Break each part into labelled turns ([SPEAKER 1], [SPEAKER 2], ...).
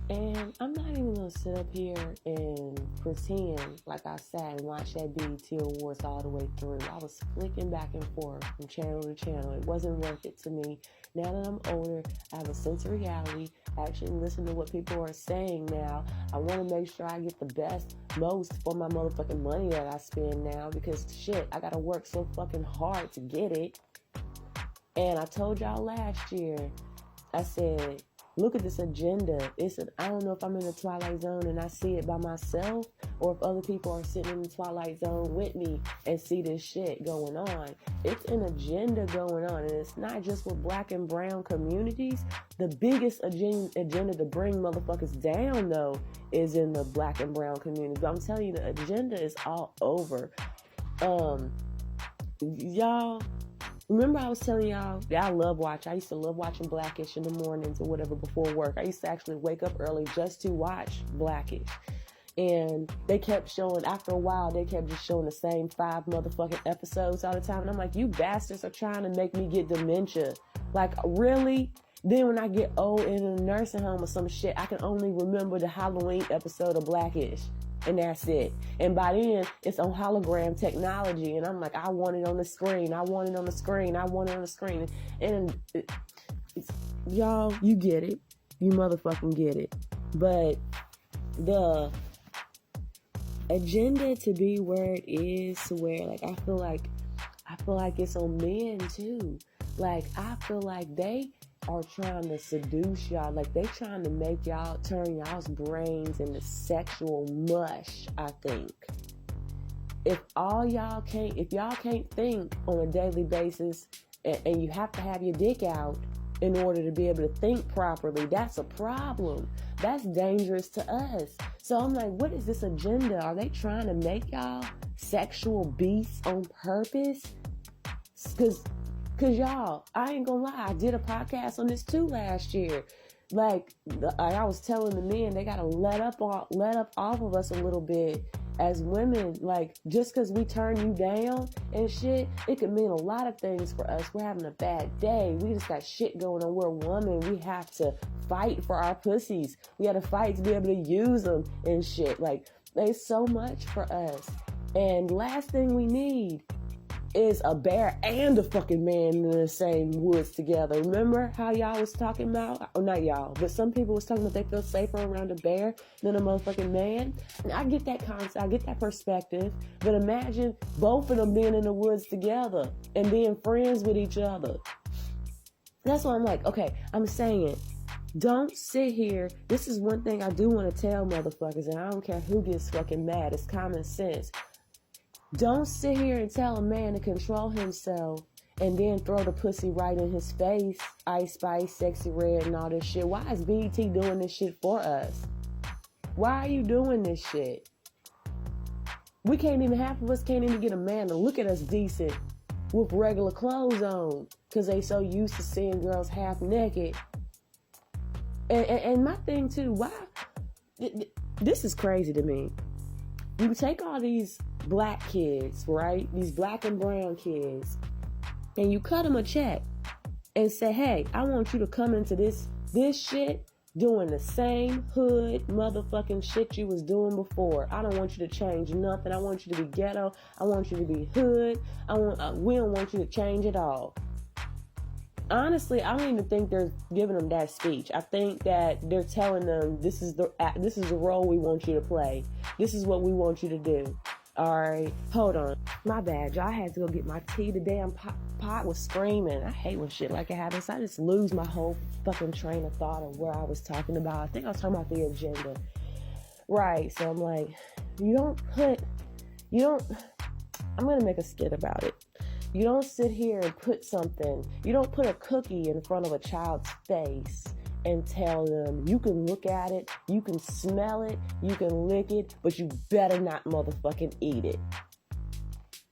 [SPEAKER 1] And I'm not even gonna sit up here and pretend like I sat and watched that BET Awards all the way through. I was flicking back and forth from channel to channel. It wasn't worth it to me. Now that I'm older, I have a sense of reality. I actually listen to what people are saying now. I want to make sure I get the best, most for my motherfucking money that I spend now, because shit, I gotta work so fucking hard to get it. And I told y'all last year, I said, look at this agenda. I don't know if I'm in the Twilight Zone and I see it by myself, or if other people are sitting in the Twilight Zone with me and see this shit going on. It's an agenda going on, and it's not just with black and brown communities. The biggest agenda to bring motherfuckers down, though, is in the black and brown communities. But I'm telling you, the agenda is all over. Y'all, remember I was telling y'all that I used to love watching Blackish in the mornings or whatever before work. I used to actually wake up early just to watch Blackish. And they kept showing, after a while, they kept just showing the same 5 motherfucking episodes all the time. And I'm like, you bastards are trying to make me get dementia. Like, really? Then when I get old in a nursing home or some shit, I can only remember the Halloween episode of Blackish. And that's it. And by then, it's on hologram technology. And I'm like, I want it on the screen. I want it on the screen. I want it on the screen. And y'all, you get it. You motherfucking get it. But the agenda to be where it is, to where, like, I feel like it's on men too. Like, I feel like they are trying to seduce y'all. Like, they trying to make y'all, turn y'all's brains into sexual mush, I think. If y'all can't think on a daily basis, and you have to have your dick out in order to be able to think properly, that's a problem. That's dangerous to us. So I'm like, what is this agenda? Are they trying to make y'all sexual beasts on purpose? Cause y'all, I ain't gonna lie, I did a podcast on this too last year. Like, I was telling the men, they gotta let up off of us a little bit as women. Like, just cause we turn you down and shit, it could mean a lot of things for us. We're having a bad day. We just got shit going on. We're a woman. We have to fight for our pussies. We gotta fight to be able to use them and shit. Like, there's so much for us. And last thing we need is a bear and a fucking man in the same woods together. Remember how y'all was talking about, or not y'all, but some people was talking about they feel safer around a bear than a motherfucking man? And I get that concept, I get that perspective, but imagine both of them being in the woods together and being friends with each other. That's why I'm like, okay, I'm saying, don't sit here. This is one thing I do want to tell motherfuckers, and I don't care who gets fucking mad. It's common sense. Don't sit here and tell a man to control himself and then throw the pussy right in his face, Ice Spice, Sexy Red, and all this shit. Why is BET doing this shit for us? Why are you doing this shit? Half of us can't even get a man to look at us decent with regular clothes on, because they so used to seeing girls half naked. And my thing too, why? This is crazy to me. You take all these black kids, right? These black and brown kids, and you cut them a check and say, hey, I want you to come into this shit doing the same hood motherfucking shit you was doing before. I don't want you to change nothing. I want you to be ghetto. I want you to be hood. We don't want you to change at all. Honestly, I don't even think they're giving them that speech. I think that they're telling them, this is the role we want you to play. This is what we want you to do. All right, hold on. My bad, y'all. I had to go get my tea. The damn pot was screaming. I hate when shit like it happens. I just lose my whole fucking train of thought of where I was talking about. I think I was talking about the agenda. Right, so I'm like, I'm going to make a skit about it. You don't sit here and you don't put a cookie in front of a child's face and tell them, you can look at it, you can smell it, you can lick it, but you better not motherfucking eat it.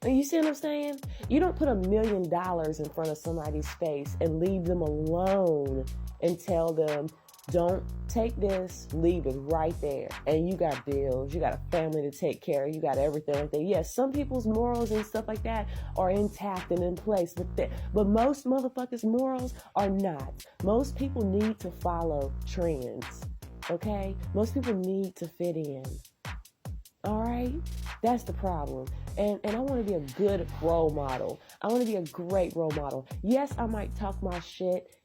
[SPEAKER 1] And you see what I'm saying? You don't put $1 million in front of somebody's face and leave them alone and tell them, don't take this, leave it right there. And you got bills, you got a family to take care of, you got everything like that. Yes, some people's morals and stuff like that are intact and in place, but most motherfuckers' morals are not. Most people need to follow trends. okay? Most people need to fit in. All right? That's the problem. And I want to be a good role model. I want to be a great role model. Yes, I might talk my shit,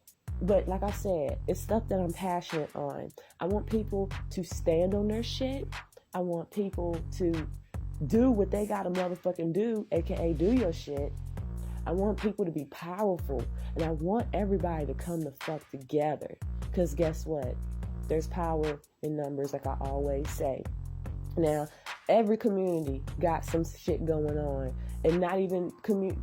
[SPEAKER 1] but like I said, it's stuff that I'm passionate on. I want people to stand on their shit. I want people to do what they gotta motherfucking do, aka do your shit. I want people to be powerful, and I want everybody to come the fuck together. Because guess what? There's power in numbers, like I always say. Now, every community got some shit going on, and not even community.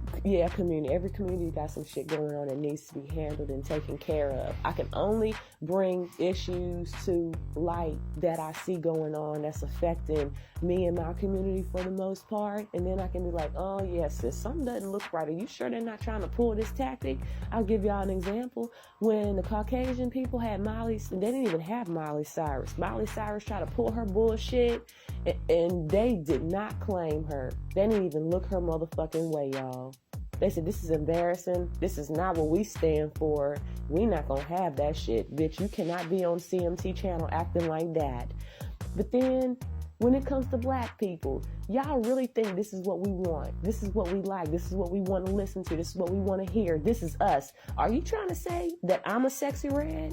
[SPEAKER 1] Every community got some shit going on that needs to be handled and taken care of. I can only bring issues to light that I see going on that's affecting me and my community for the most part, and then I can be like, oh yes, sis, something doesn't look right. Are you sure they're not trying to pull this tactic? I'll give y'all an example. When the Caucasian people had Miley, they didn't even have Miley Cyrus. Miley Cyrus tried to pull her bullshit, and they did not claim her. They didn't even look her motherfucking way, y'all. They said, this is embarrassing. This is not what we stand for. We not gonna have that shit. Bitch, you cannot be on CMT channel acting like that. But then, when it comes to black people, y'all really think this is what we want. This is what we like. This is what we want to listen to. This is what we want to hear. This is us. Are you trying to say that I'm a sexy red?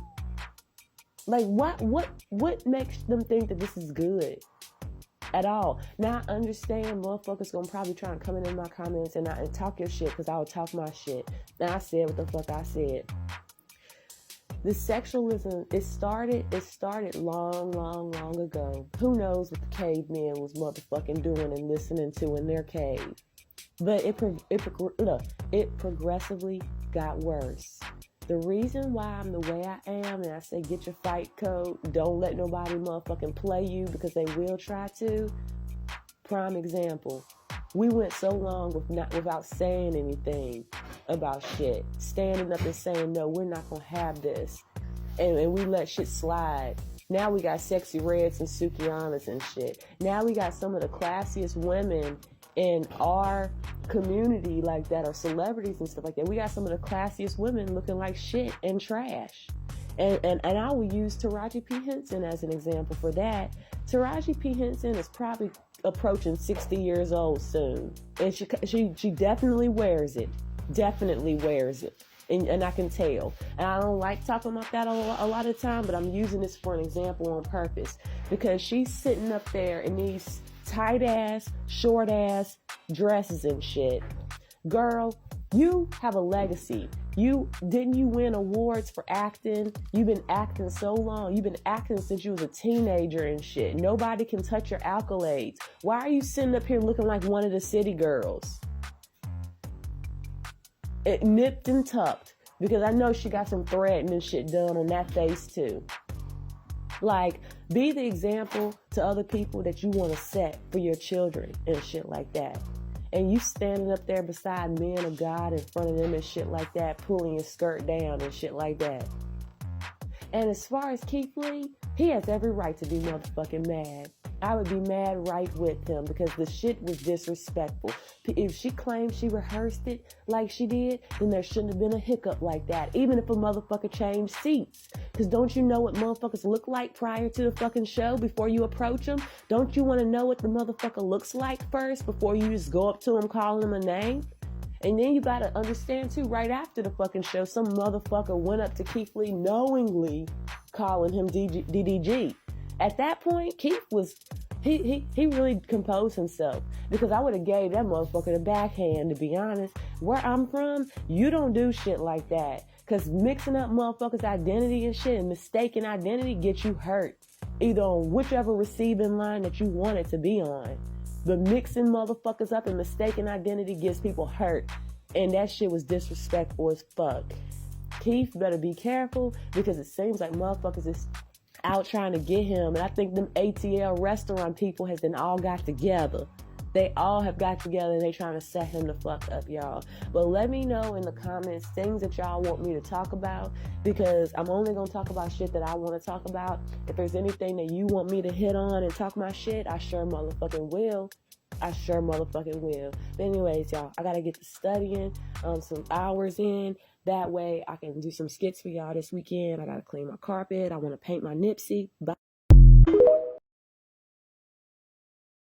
[SPEAKER 1] Like, what makes them think that this is good at all? Now, I understand motherfuckers gonna probably try and come in my comments and talk your shit, because I will talk my shit. Now, I said what the fuck I said. The sexualism, it started long ago. Who knows what the cavemen was motherfucking doing and listening to in their cave. But it progressively got worse. The reason why I'm the way I am, and I say get your fight code, don't let nobody motherfucking play you, because they will try to. Prime example. We went so long without saying anything about shit. Standing up and saying, no, we're not going to have this. And we let shit slide. Now we got sexy reds and Sukianas and shit. Now we got some of the classiest women in our community like that, or celebrities and stuff like that. We got some of the classiest women looking like shit and trash. And I will use Taraji P. Henson as an example for that. Taraji P. Henson is probably approaching 60 years old soon. And she definitely wears it. Definitely wears it. And I can tell. And I don't like talking about that a lot of time, but I'm using this for an example on purpose. Because she's sitting up there in these tight-ass, short-ass dresses and shit. Girl, you have a legacy. Didn't you win awards for acting? You've been acting so long. You've been acting since you was a teenager and shit. Nobody can touch your accolades. Why are you sitting up here looking like one of the city girls? It nipped and tucked, because I know she got some threading and shit done on that face too. Like, be the example to other people that you want to set for your children and shit like that. And you standing up there beside men of God in front of them and shit like that, pulling your skirt down and shit like that. And as far as Keith Lee, he has every right to be motherfucking mad. I would be mad right with him, because the shit was disrespectful. If she claimed she rehearsed it like she did, then there shouldn't have been a hiccup like that, even if a motherfucker changed seats. Because don't you know what motherfuckers look like prior to the fucking show before you approach them? Don't you want to know what the motherfucker looks like first before you just go up to him calling him a name? And then you gotta understand too, right after the fucking show, some motherfucker went up to Keith Lee knowingly calling him DDG. At that point, Keith was, he really composed himself, because I would have gave that motherfucker the backhand, to be honest. Where I'm from, you don't do shit like that, because mixing up motherfuckers' identity and shit and mistaken identity gets you hurt, either on whichever receiving line that you want it to be on. But mixing motherfuckers up and mistaken identity gets people hurt, and that shit was disrespectful as fuck. Keith better be careful, because it seems like motherfuckers is out trying to get him, and I think them ATL restaurant people has then all got together. They all have got together, and they trying to set him the fuck up, y'all. But let me know in the comments things that y'all want me to talk about, because I'm only going to talk about shit that I want to talk about. If there's anything that you want me to hit on and talk my shit, I sure motherfucking will. I sure motherfucking will. But anyways, y'all, I got to get to studying some hours in. That way I can do some skits for y'all this weekend. I got to clean my carpet. I want to paint my Nipsey. Bye.